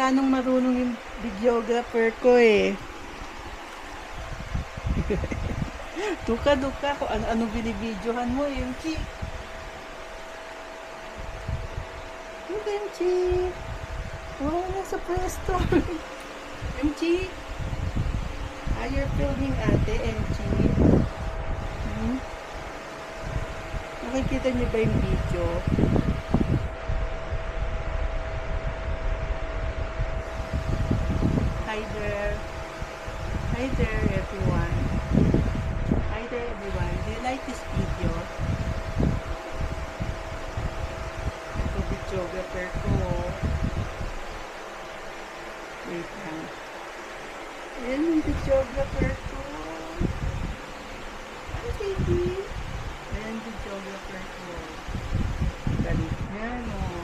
Anong marunong yung videographer ko eh. Duka-duka kung ano-ano binibidyohan mo, MG. Yung MG. Oh, nasa pwesto. MG. Ah, you're filming ate, MG. Hmm? Nakikita niyo ba yung video? Hi there. Hi there, everyone. Hi there, everyone. Do you like this video? Ito, videographer ko. Wait lang. Ayan yung videographer ko. Hi, baby. Ayan, videographer ko. Galit niya, no?